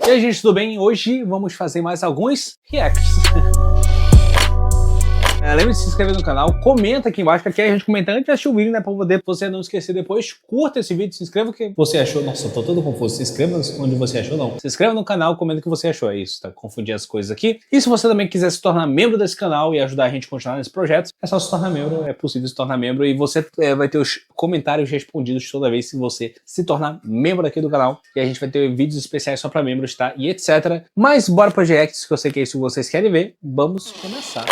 E aí, gente, tudo bem? Hoje vamos fazer mais alguns reacts. Lembre-se de se inscrever no canal, comenta aqui embaixo, que aqui a gente comenta antes de assistir o vídeo, né? Pra poder você não esquecer depois. Curta esse vídeo, se inscreva o que você achou. Nossa, eu tô todo confuso. Se inscreva onde você achou, não. Se inscreva no canal, comenta o que você achou. É isso, tá? Confundir as coisas aqui. E se você também quiser se tornar membro desse canal e ajudar a gente a continuar nesse projeto, é só se tornar membro, é possível se tornar membro. E você vai ter os comentários respondidos toda vez que você se tornar membro aqui do canal. E a gente vai ter vídeos especiais só pra membros, tá? E etc. Mas bora para os reacts, que eu sei que é isso que vocês querem ver. Vamos começar.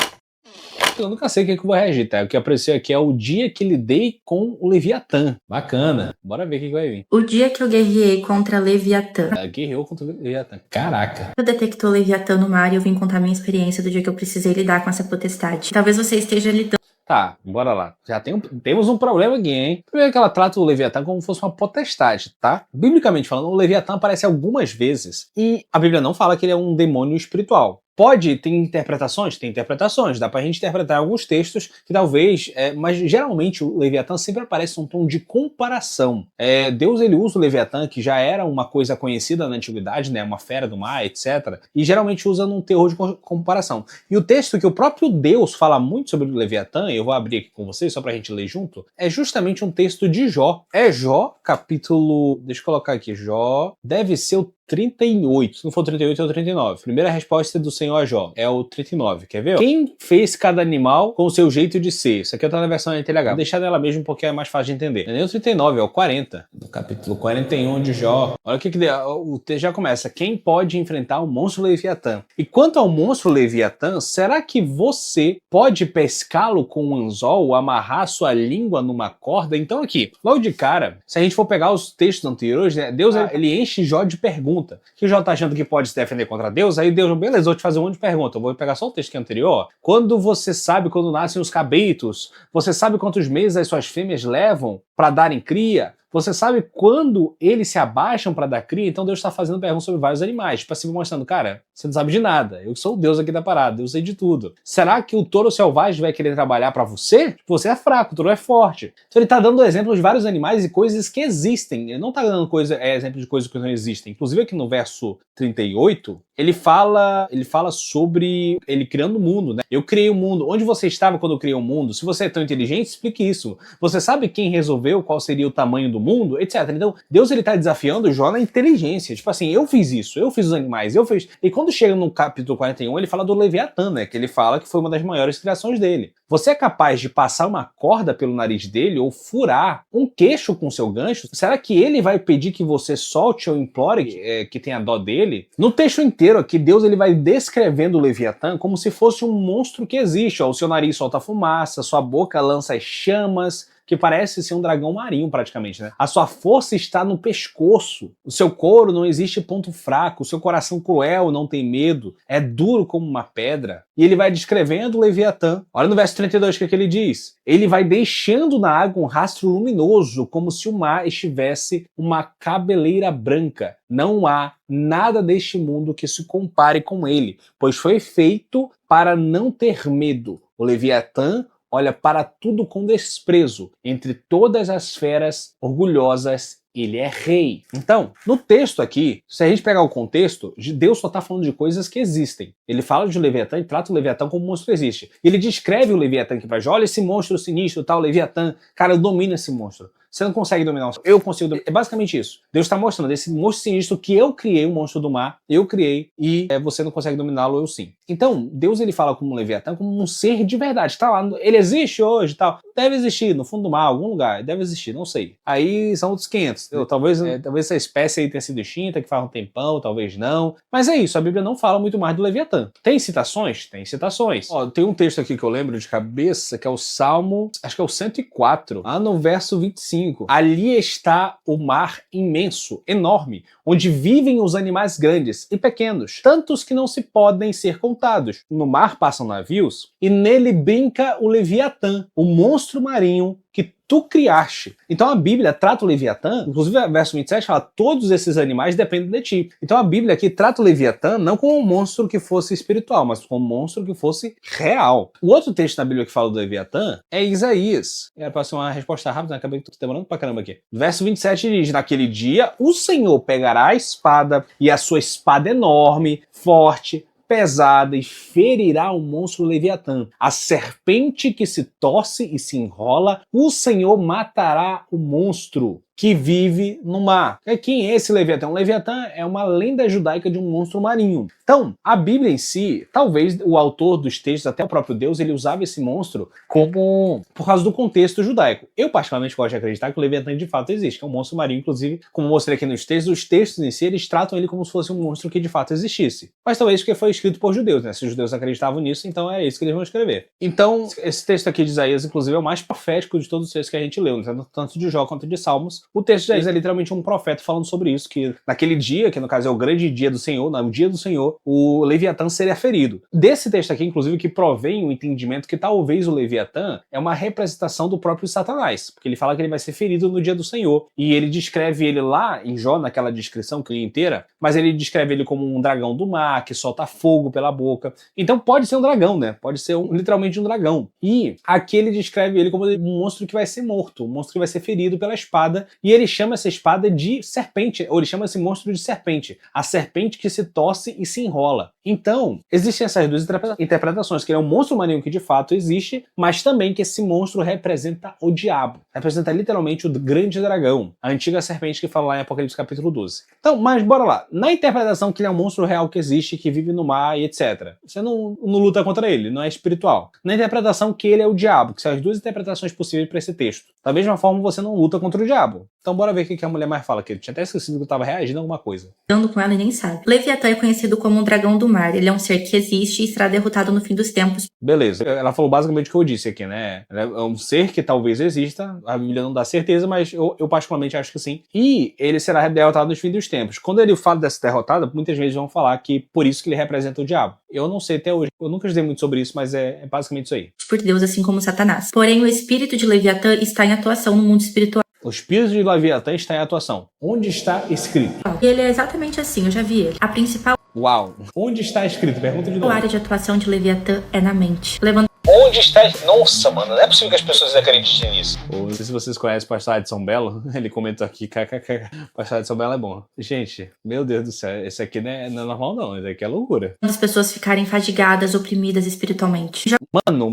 Eu nunca sei o que eu vou reagir, tá? O que apareceu aqui é o dia que lidei com o Leviatã. Bacana. Bora ver o que vai vir. O dia que eu guerreei contra Leviatã. Ela guerreou contra o Leviatã. Caraca. Eu detectou o Leviatã no mar e eu vim contar minha experiência do dia que eu precisei lidar com essa potestade. Talvez você esteja lidando. Tá, bora lá. Já temos um problema aqui, hein? Primeiro que ela trata o Leviatã como se fosse uma potestade, tá? Biblicamente falando, o Leviatã aparece algumas vezes e a Bíblia não fala que ele é um demônio espiritual. Pode ter interpretações? Tem interpretações. Dá pra gente interpretar alguns textos que talvez... mas geralmente o Leviatã sempre aparece num tom de comparação. Deus ele usa o Leviatã, que já era uma coisa conhecida na antiguidade, né? Uma fera do mar, etc. E geralmente usa num teor de comparação. E o texto que o próprio Deus fala muito sobre o Leviatã, eu vou abrir aqui com vocês só pra gente ler junto, é justamente um texto de Jó. É Jó, capítulo... Deixa eu colocar aqui. Jó deve ser o 38. Se não for 38, é o 39. Primeira resposta do Senhor a Jó é o 39. Quer ver? Quem fez cada animal com o seu jeito de ser? Isso aqui tá na versão NTLH. Vou deixar dela mesmo porque é mais fácil de entender. Não é nem o 39, é o 40. No capítulo 41 de Jó. Olha o que o texto já começa. Quem pode enfrentar o monstro Leviatã? E quanto ao monstro Leviatã, será que você pode pescá-lo com um anzol ou amarrar sua língua numa corda? Então aqui, logo de cara, se a gente for pegar os textos anteriores, né, Deus ele enche Jó de perguntas. Que o Jó tá achando que pode se defender contra Deus, aí Deus, beleza, vou te fazer um monte de perguntas. Eu vou pegar só o texto que é anterior. Quando você sabe quando nascem os cabritos? Você sabe quantos meses as suas fêmeas levam para darem cria? Você sabe quando eles se abaixam para dar cria? Então Deus está fazendo perguntas sobre vários animais. Tipo assim, mostrando, cara, você não sabe de nada. Eu sou o Deus aqui da parada, eu sei de tudo. Será que o touro selvagem vai querer trabalhar para você? Você é fraco, o touro é forte. Então ele está dando exemplos de vários animais e coisas que existem. Ele não está dando exemplo de coisas que não existem. Inclusive aqui no verso 38, ele fala sobre ele criando o mundo, né? Eu criei o mundo. Onde você estava quando eu criei o mundo? Se você é tão inteligente, explique isso. Você sabe quem resolveu qual seria o tamanho do mundo, etc. Então, Deus ele tá desafiando Jó na inteligência. Tipo assim, eu fiz isso, eu fiz os animais, eu fiz... E quando chega no capítulo 41, ele fala do Leviatã, né? Que ele fala que foi uma das maiores criações dele. Você é capaz de passar uma corda pelo nariz dele ou furar um queixo com seu gancho? Será que ele vai pedir que você solte ou implore que tenha dó dele? No texto inteiro aqui, Deus ele vai descrevendo o Leviatã como se fosse um monstro que existe. Ó, o seu nariz solta fumaça, sua boca lança chamas, que parece ser um dragão marinho praticamente, né? A sua força está no pescoço. O seu couro não existe ponto fraco. O seu coração cruel não tem medo. É duro como uma pedra. E ele vai descrevendo o Leviatã. Olha no verso 32 o que ele diz. Ele vai deixando na água um rastro luminoso, como se o mar estivesse uma cabeleira branca. Não há nada deste mundo que se compare com ele, pois foi feito para não ter medo. O Leviatã olha para tudo com desprezo. Entre todas as feras orgulhosas, ele é rei. Então, no texto aqui, se a gente pegar o contexto, Deus só está falando de coisas que existem. Ele fala de Leviatã e trata o Leviatã como um monstro que existe. Ele descreve o Leviatã aqui para Jó. Olha esse monstro sinistro, tal, Leviatã. Cara, eu domino esse monstro. Você não consegue dominar, eu consigo dominar. É basicamente isso. Deus está mostrando esse monstro sinistro que eu criei, o monstro do mar, eu criei, e você não consegue dominá-lo, eu sim. Então, Deus ele fala como um Leviatã, como um ser de verdade. Tá lá, ele existe hoje e tal. Deve existir no fundo do mar, algum lugar, deve existir, não sei. Aí são outros 500. Talvez essa espécie aí tenha sido extinta, que faz um tempão, talvez não. Mas é isso, a Bíblia não fala muito mais do Leviatã. Tem citações? Tem citações. Ó, tem um texto aqui que eu lembro de cabeça, que é o Salmo, acho que é o 104, lá no verso 25. Ali está o mar imenso, enorme, onde vivem os animais grandes e pequenos, tantos que não se podem ser contados. No mar passam navios e nele brinca o Leviatã, o monstro marinho que tu criaste. Então a Bíblia trata o Leviatã, inclusive o verso 27 fala, todos esses animais dependem de ti. Então a Bíblia aqui trata o Leviatã não como um monstro que fosse espiritual, mas como um monstro que fosse real. O outro texto na Bíblia que fala do Leviatã é Isaías. Era para ser uma resposta rápida, acabei demorando pra caramba aqui. Verso 27 diz, naquele dia o Senhor pegará a espada, e a sua espada enorme, forte, pesada, e ferirá o monstro Leviatã. A serpente que se torce e se enrola, o Senhor matará o monstro que vive no mar. E quem é esse Leviatã? O Leviatã é uma lenda judaica de um monstro marinho. Então, a Bíblia em si, talvez o autor dos textos, até o próprio Deus, ele usava esse monstro como por causa do contexto judaico. Eu particularmente gosto de acreditar que o Leviatã de fato existe, que é um monstro marinho, inclusive, como eu mostrei aqui nos textos, os textos em si, eles tratam ele como se fosse um monstro que de fato existisse. Mas talvez porque foi escrito por judeus, né? Se os judeus acreditavam nisso, então é isso que eles vão escrever. Então, esse texto aqui de Isaías, inclusive, é o mais profético de todos os textos que a gente leu, né? Tanto de Jó quanto de Salmos. O texto de Isaías é literalmente um profeta falando sobre isso, que naquele dia, que no caso é o grande dia do Senhor, no dia do Senhor, o Leviatã seria ferido. Desse texto aqui, inclusive, que provém o entendimento que talvez o Leviatã é uma representação do próprio Satanás, porque ele fala que ele vai ser ferido no dia do Senhor, e ele descreve ele lá em Jó, naquela descrição que eu li inteira, mas ele descreve ele como um dragão do mar, que solta fogo pela boca. Então pode ser um dragão, né? Pode ser literalmente um dragão. E aqui ele descreve ele como um monstro que vai ser morto, um monstro que vai ser ferido pela espada, e ele chama essa espada de serpente, ou ele chama esse monstro de serpente, a serpente que se torce e se enrola. Então, existem essas duas interpretações, que ele é um monstro marinho que de fato existe, mas também que esse monstro representa o diabo, representa literalmente o grande dragão, a antiga serpente que fala lá em Apocalipse capítulo 12. Então, mas bora lá. Na interpretação que ele é um monstro real que existe, que vive no mar e etc. Você não luta contra ele, não é espiritual. Na interpretação que ele é o diabo, que são as duas interpretações possíveis para esse texto. Da mesma forma, você não luta contra o diabo. Então bora ver o que a mulher mais fala, que eu tinha até esquecido que eu tava reagindo a alguma coisa. Dando com ela e nem sabe. Leviatã é conhecido como um dragão do mar. Ele é um ser que existe e será derrotado no fim dos tempos. Beleza. Ela falou basicamente o que eu disse aqui, né? É um ser que talvez exista, a Bíblia não dá certeza, mas eu particularmente acho que sim. E ele será derrotado no fim dos tempos. Quando ele fala dessa derrotada, muitas vezes vão falar que por isso que ele representa o diabo. Eu não sei até hoje, eu nunca estudei muito sobre isso, mas é basicamente isso aí. Por Deus, assim como Satanás. Porém, o espírito de Leviatã está em atuação no mundo espiritual. O espírito de Leviatã está em atuação. Onde está escrito? E ele é exatamente assim, eu já vi ele. A principal Uau! Onde está escrito? Pergunta de novo. área de atuação de Leviatã é na mente. Levando Onde está... Nossa, mano, não é possível que as pessoas acreditem nisso. Não sei se vocês conhecem o pastor Edson Belo, ele comentou aqui, kkk, o pastor Edson Belo é bom. Gente, meu Deus do céu, esse aqui não é normal não, esse aqui é loucura. as pessoas ficarem fadigadas, oprimidas espiritualmente. Mano,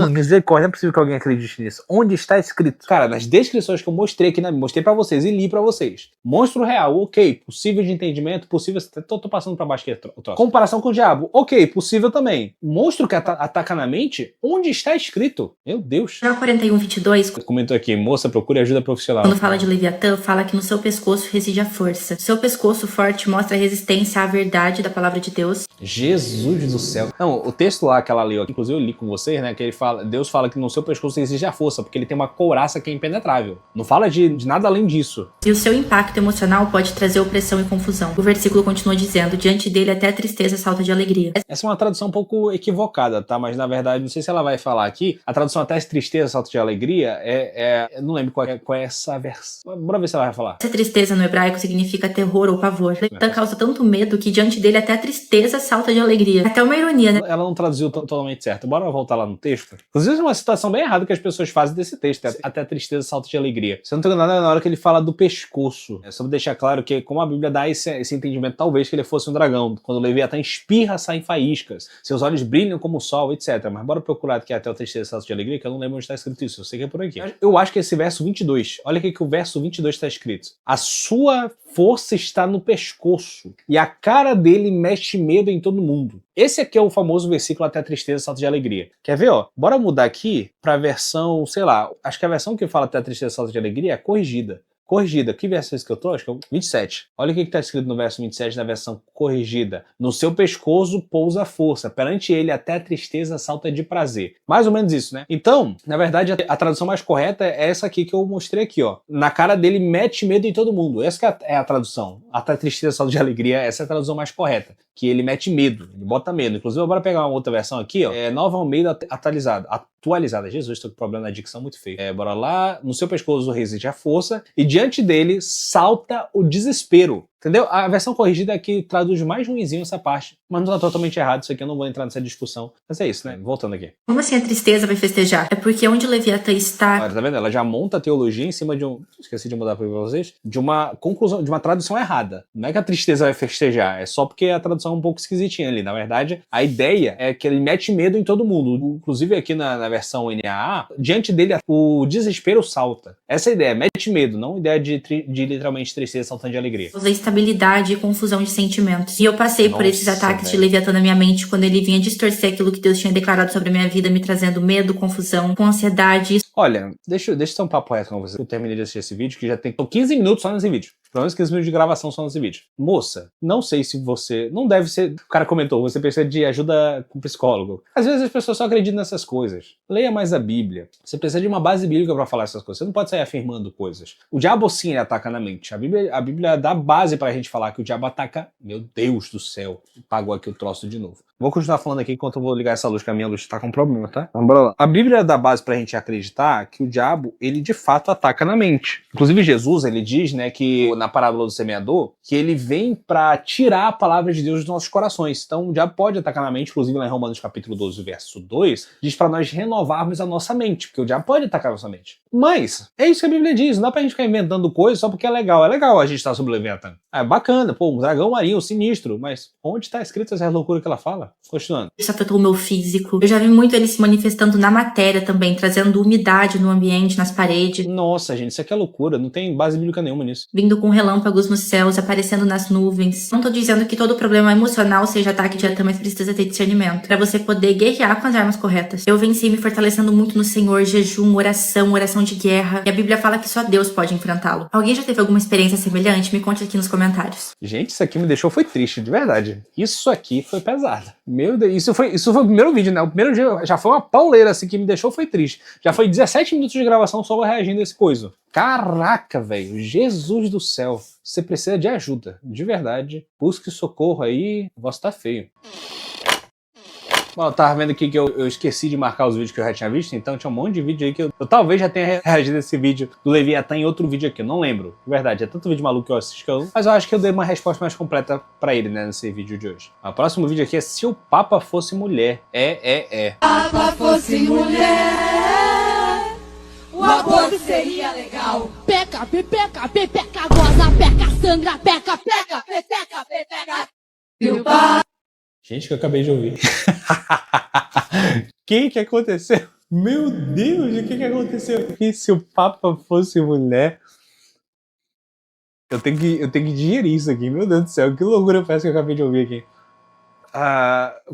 misericórdia, não é possível que alguém acredite nisso. Onde está escrito? Cara, nas descrições que eu mostrei aqui, mostrei pra vocês e li pra vocês. Monstro real, ok. Possível de entendimento, possível... Tô passando pra baixo aqui o troço. Comparação com o diabo, ok. Possível também. Monstro que ataca na mente, onde está escrito? Meu Deus. Já 41:22, Comentou aqui, moça, procure ajuda profissional. quando fala de Leviatã, fala que no seu pescoço reside a força. Seu pescoço forte mostra a resistência à verdade da palavra de Deus. Jesus do céu. Não, o texto lá que ela leu, inclusive eu li com vocês, né, que ele fala, Deus fala que no seu pescoço exige a força, porque ele tem uma couraça que é impenetrável. Não fala de nada além disso. E o seu impacto emocional pode trazer opressão e confusão. O versículo continua dizendo, diante dele até a tristeza salta de alegria. Essa é uma tradução um pouco equivocada, tá? Mas na verdade, não sei se ela vai falar aqui, a tradução até tristeza salta de alegria eu não lembro qual é essa versão. Bora ver se ela vai falar. Essa tristeza no hebraico significa terror ou pavor. Leviatã causa tanto medo que diante dele até a tristeza salta de alegria. Até uma ironia, né? Ela não traduziu totalmente certo. Bora voltar lá no texto. Inclusive, é uma citação bem errada que as pessoas fazem desse texto. Até a tristeza salta de alegria. Você não tem nada na hora que ele fala do pescoço. É só deixar claro que, como a Bíblia dá esse entendimento, talvez que ele fosse um dragão. Quando o Leviatã espirra, saem faíscas. Seus olhos brilham como o sol, etc. Mas bora procurar aqui até a tristeza salta de alegria, que eu não lembro onde está escrito isso. Eu sei que é por aqui. Eu acho que esse verso 22. Olha o que o verso 22 está escrito. A sua força está no pescoço, e a cara dele mexe medo em todo mundo. Esse aqui é o famoso versículo até a tristeza salta de alegria. Quer ver, ó? Bora mudar aqui pra versão, sei lá, acho que a versão que fala até a tristeza salta de alegria é corrigida. Corrigida. Que versão é esse que eu tô? Acho que é o 27. Olha o que está escrito no verso 27 na versão corrigida. No seu pescoço pousa a força, perante ele até a tristeza salta de prazer. Mais ou menos isso, né? Então, na verdade, a tradução mais correta é essa aqui que eu mostrei aqui, ó. Na cara dele mete medo em todo mundo. Essa que é a tradução. Até a tristeza salta de alegria, essa é a tradução mais correta. que ele mete medo, ele bota medo. Inclusive, bora pegar uma outra versão aqui, ó. Nova Almeida atualizada. Jesus, tô com problema na dicção muito feio. Bora lá. No seu pescoço reside a força e diante dele salta o desespero. Entendeu? A versão corrigida aqui traduz mais ruinzinho essa parte, mas não tá totalmente errado. Isso aqui eu não vou entrar nessa discussão. Mas é isso, né? Voltando aqui. Como assim a tristeza vai festejar? É porque onde Leviatã está... Olha, tá vendo? Ela já monta a teologia em cima de esqueci de mudar pra vocês. De uma conclusão, de uma tradução errada. Não é que a tristeza vai festejar, é só porque a tradução é um pouco esquisitinha ali. Na verdade, a ideia é que ele mete medo em todo mundo. Inclusive aqui na versão NAA, diante dele o desespero salta. Essa é a ideia, mete medo, não a ideia de literalmente tristeza saltando de alegria. Estabilidade e confusão de sentimentos. E eu passei por esses ataques de Leviatã na minha mente quando ele vinha distorcer aquilo que Deus tinha declarado sobre a minha vida, me trazendo medo, confusão, com ansiedade. Olha, deixa eu ter um papo reto com você. Eu terminei de assistir esse vídeo, que já tem 15 minutos só nesse vídeo. Pelo menos 15 minutos de gravação só nesse vídeo. Moça, não sei se você... Não deve ser... O cara comentou, você precisa de ajuda com psicólogo. Às vezes as pessoas só acreditam nessas coisas. Leia mais a Bíblia. Você precisa de uma base bíblica pra falar essas coisas. Você não pode sair afirmando coisas. O diabo sim, ele ataca na mente. A Bíblia dá base pra gente falar que o diabo ataca... Meu Deus do céu. Pagou aqui o troço de novo. Vou continuar falando aqui enquanto eu vou ligar essa luz, que a minha luz tá com problema, tá? Então, bora lá. A Bíblia dá base pra gente acreditar que o diabo, ele de fato ataca na mente. Inclusive Jesus, ele diz, né, que na parábola do semeador, que ele vem pra tirar a palavra de Deus dos nossos corações. Então o diabo pode atacar na mente, inclusive lá em Romanos capítulo 12, verso 2, diz pra nós renovarmos a nossa mente, porque o diabo pode atacar a nossa mente. Mas, é isso que a Bíblia diz, não dá pra gente ficar inventando coisas só porque é legal. É legal a gente estar sobre o Leviatã. É bacana, pô, um dragão marinho, sinistro, mas onde tá escrito essa loucura que ela fala? Continuando. Isso afetou o meu físico. Eu já vi muito ele se manifestando na matéria também, trazendo umidade no ambiente, nas paredes. Nossa, gente, isso aqui é loucura, não tem base bíblica nenhuma nisso. Vindo com relâmpagos nos céus, aparecendo nas nuvens. Não tô dizendo que todo problema emocional seja ataque de Leviatã, mas precisa ter discernimento, pra você poder guerrear com as armas corretas. Eu venci me fortalecendo muito no Senhor, jejum, oração de guerra. E a Bíblia fala que só Deus pode enfrentá-lo. Alguém já teve alguma experiência semelhante? Me conte aqui nos comentários. Gente, isso aqui me deixou foi triste, de verdade. Isso aqui foi pesado. Meu Deus, isso foi o primeiro vídeo, né? O primeiro dia já foi uma pauleira, assim, que me deixou foi triste. Já foi 17 minutos de gravação só reagindo a esse coisa. Caraca, velho. Jesus do céu. Você precisa de ajuda. De verdade. Busque socorro aí. O negócio tá feio. Bom, eu tava vendo aqui que eu esqueci de marcar os vídeos que eu já tinha visto, então tinha um monte de vídeo aí que eu talvez já tenha reagido a esse vídeo do Leviatã em outro vídeo aqui, eu não lembro. De verdade, é tanto vídeo maluco que eu assisto, mas eu acho que eu dei uma resposta mais completa pra ele, né, nesse vídeo de hoje. O próximo vídeo aqui é se o Papa fosse mulher. Papa fosse mulher, o aborto seria legal. Peca, pepeca, pepeca, goza, peca, sangra, peca, peca, pepeca, pepeca. E o Papa... Gente, que eu acabei de ouvir. Que aconteceu? Meu Deus, o que aconteceu? E se o Papa fosse mulher? Eu tenho que digerir isso aqui, meu Deus do céu. Que loucura foi essa que eu acabei de ouvir aqui.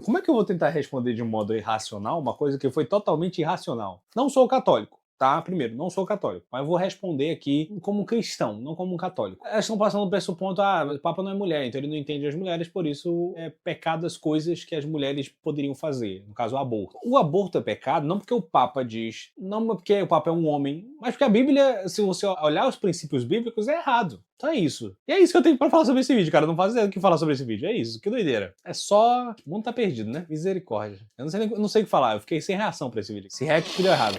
Como é que eu vou tentar responder de um modo irracional uma coisa que foi totalmente irracional? Não sou católico. Tá? Primeiro, não sou católico, mas vou responder aqui como um cristão, não como um católico. Elas estão passando por esse ponto, o Papa não é mulher, então ele não entende as mulheres, por isso é pecado as coisas que as mulheres poderiam fazer, no caso o aborto. O aborto é pecado não porque o Papa diz, não porque o Papa é um homem, mas porque a Bíblia, se você olhar os princípios bíblicos, é errado. Então é isso. E é isso que eu tenho pra falar sobre esse vídeo, cara. Não faço ideia do que falar sobre esse vídeo. É isso, que doideira. É só... O mundo tá perdido, né? Misericórdia. Eu não sei o que falar, eu fiquei sem reação pra esse vídeo. Esse react que deu errado.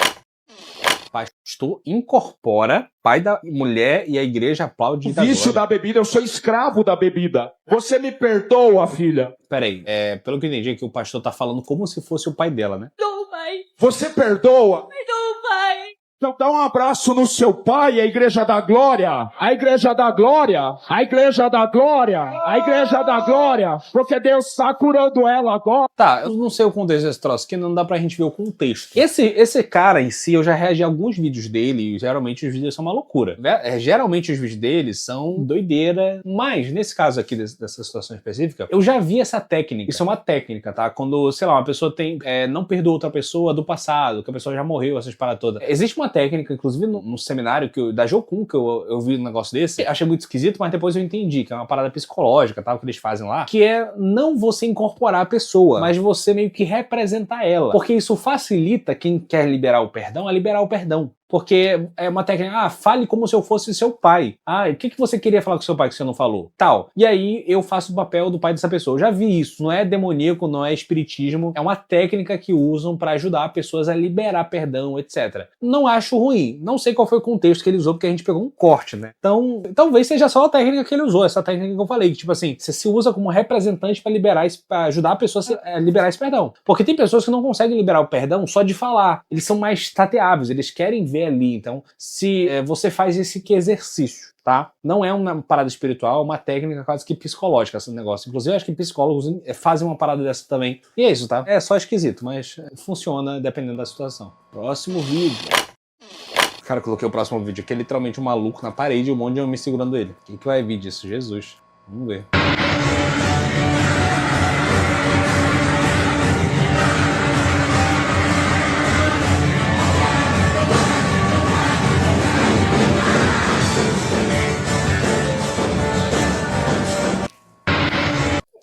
Pastor incorpora, pai da mulher e a igreja aplaude. O vício da bebida, eu sou escravo da bebida. Você me perdoa, filha? Peraí, pelo que eu entendi, que o pastor tá falando como se fosse o pai dela, né? Não, pai. Você perdoa? Não, pai. Então dá um abraço no seu pai, a igreja da glória. A igreja da glória. A igreja da glória. A igreja da glória. Porque Deus está curando ela agora. Tá, eu não sei o contexto desse troço, que não dá pra gente ver o contexto. Esse cara em si, eu já reagi a alguns vídeos dele, e geralmente os vídeos são uma loucura. Geralmente os vídeos dele são doideira, mas nesse caso aqui, dessa situação específica, eu já vi essa técnica. Isso é uma técnica, tá? Quando, sei lá, uma pessoa não perdoa outra pessoa do passado, que a pessoa já morreu, essas paradas todas. Existe uma técnica, inclusive no seminário da Jocum, que eu vi um negócio desse, achei muito esquisito, mas depois eu entendi, que é uma parada psicológica, tá? O que eles fazem lá, que é não você incorporar a pessoa, mas você meio que representar ela. Porque isso facilita quem quer liberar o perdão a liberar o perdão. Porque é uma técnica, fale como se eu fosse seu pai. O que você queria falar com seu pai que você não falou? Tal. E aí eu faço o papel do pai dessa pessoa. Eu já vi isso. Não é demoníaco, não é espiritismo. É uma técnica que usam para ajudar pessoas a liberar perdão, etc. Não acho ruim. Não sei qual foi o contexto que ele usou, porque a gente pegou um corte, né? Então, talvez seja só a técnica que ele usou, essa técnica que eu falei. Que, tipo assim, você se usa como representante para ajudar a pessoa a liberar esse perdão. Porque tem pessoas que não conseguem liberar o perdão só de falar. Eles são mais tateáveis, eles querem ver ali. Então, se você faz esse exercício, tá? Não é uma parada espiritual, é uma técnica quase que psicológica esse negócio. Inclusive, eu acho que psicólogos fazem uma parada dessa também. E é isso, tá? É só esquisito, mas funciona dependendo da situação. Próximo vídeo. Cara, eu coloquei o próximo vídeo aqui, é literalmente um maluco na parede e um monte de homem segurando ele. O que vai vir disso? Jesus. Vamos ver.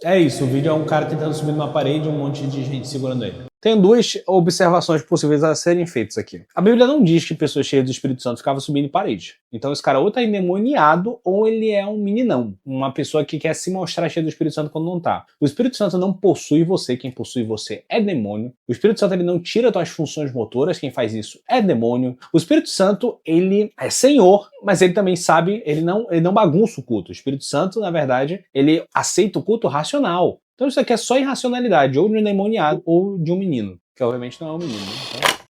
É isso, o vídeo é um cara tentando subir numa parede e um monte de gente segurando ele. Tem duas observações possíveis a serem feitas aqui. A Bíblia não diz que pessoas cheias do Espírito Santo ficavam subindo em parede. Então esse cara ou tá endemoniado ou ele é um meninão. Uma pessoa que quer se mostrar cheia do Espírito Santo quando não tá. O Espírito Santo não possui você, quem possui você é demônio. O Espírito Santo ele não tira tuas funções motoras, quem faz isso é demônio. O Espírito Santo ele é Senhor, mas ele também sabe, ele não bagunça o culto. O Espírito Santo, na verdade, ele aceita o culto racional. Então isso aqui é só irracionalidade, ou de um endemoniado, ou de um menino. Que obviamente não é um menino, né?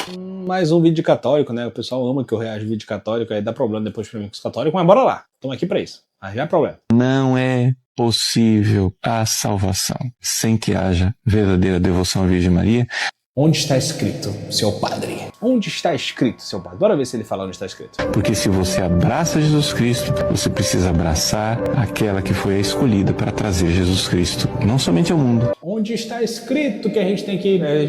Então, mais um vídeo católico, né? O pessoal ama que eu reajo vídeo católico, aí dá problema depois pra mim com os católicos, mas bora lá. Estamos aqui pra isso. Mas já é problema. Não é possível a salvação sem que haja verdadeira devoção à Virgem Maria. Onde está escrito, seu padre? Onde está escrito, seu padre? Bora ver se ele fala onde está escrito. Porque se você abraça Jesus Cristo, você precisa abraçar aquela que foi a escolhida para trazer Jesus Cristo, não somente ao mundo. Onde está escrito que a gente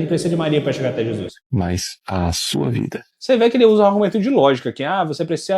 precisa de Maria para chegar até Jesus? Mas à sua vida. Você vê que ele usa um argumento de lógica, que você precisa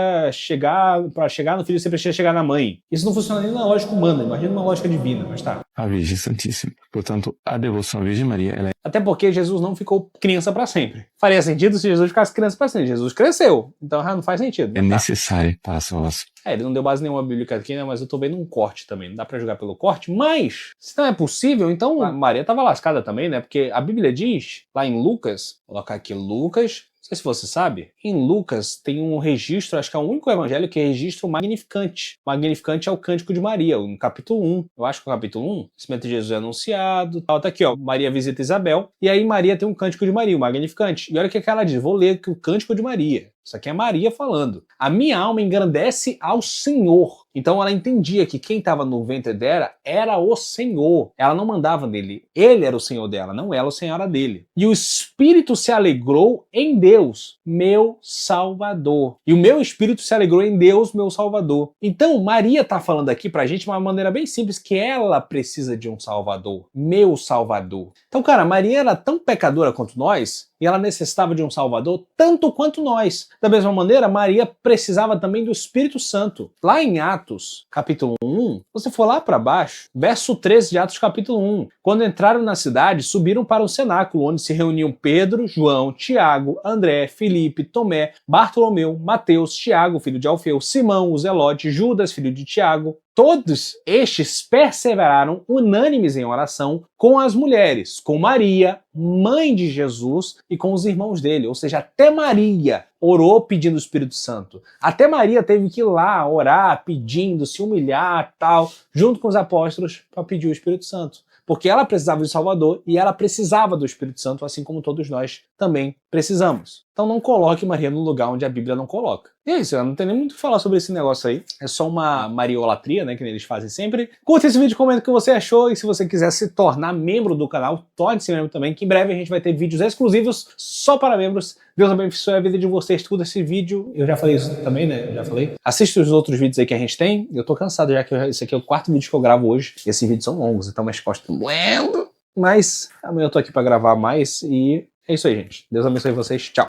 para chegar no filho, você precisa chegar na mãe. Isso não funciona nem na lógica humana, imagina uma lógica divina, mas tá. A Virgem Santíssima. Portanto, a devoção à Virgem Maria, ela é... Até porque Jesus não ficou criança para sempre. Faria sentido se Jesus ficasse criança para sempre. Jesus cresceu, então não faz sentido. É necessária para a salvação. Ele não deu base nenhuma bíblica aqui, né? Mas eu tô vendo um corte também. Não dá pra jogar pelo corte, mas se não é possível, então a Maria tava lascada também, né? Porque a Bíblia diz, lá em Lucas, vou colocar aqui Lucas, não sei se você sabe, em Lucas tem um registro, acho que é o único evangelho que registra o Magnificat. O Magnificat é o Cântico de Maria, no capítulo 1. Eu acho que é o capítulo 1. O nascimento de Jesus é anunciado. Tá aqui, ó. Maria visita Isabel. E aí Maria tem um Cântico de Maria, o Magnificat. E olha o que ela diz. Vou ler aqui o Cântico de Maria. Isso aqui é Maria falando. A minha alma engrandece ao Senhor. Então ela entendia que quem estava no ventre dela era o Senhor. Ela não mandava nele. Ele era o Senhor dela, não ela a senhora dele. E o Espírito se alegrou em Deus, meu Salvador. E o meu Espírito se alegrou em Deus, meu Salvador. Então Maria está falando aqui pra gente de uma maneira bem simples que ela precisa de um Salvador. Meu Salvador. Então, cara, Maria era tão pecadora quanto nós e ela necessitava de um Salvador tanto quanto nós. Da mesma maneira, Maria precisava também do Espírito Santo. Lá em Atos, capítulo 1, você for lá para baixo, verso 13 de Atos, capítulo 1. Quando entraram na cidade, subiram para o cenáculo, onde se reuniam Pedro, João, Tiago, André, Filipe, Tomé, Bartolomeu, Mateus, Tiago, filho de Alfeu, Simão, o Zelote, Judas, filho de Tiago. Todos estes perseveraram unânimes em oração com as mulheres, com Maria, mãe de Jesus, e com os irmãos dele. Ou seja, até Maria orou pedindo o Espírito Santo. Até Maria teve que ir lá orar, pedindo, se humilhar, tal, junto com os apóstolos, para pedir o Espírito Santo. Porque ela precisava do Salvador e ela precisava do Espírito Santo, assim como todos nós também precisamos. Então não coloque Maria no lugar onde a Bíblia não coloca. E é isso, eu não tenho nem muito o que falar sobre esse negócio aí. É só uma mariolatria, né, que eles fazem sempre. Curta esse vídeo, comenta o que você achou e se você quiser se tornar membro do canal, torne-se membro também, que em breve a gente vai ter vídeos exclusivos só para membros. Deus abençoe a vida de vocês, tudo esse vídeo. Eu já falei isso também, né? Eu já falei. Assista os outros vídeos aí que a gente tem. Eu tô cansado já que esse aqui é o 4º vídeo que eu gravo hoje. E esses vídeos são longos, então minhas costas estão doendo. Mas amanhã eu tô aqui para gravar mais e é isso aí, gente. Deus abençoe vocês. Tchau.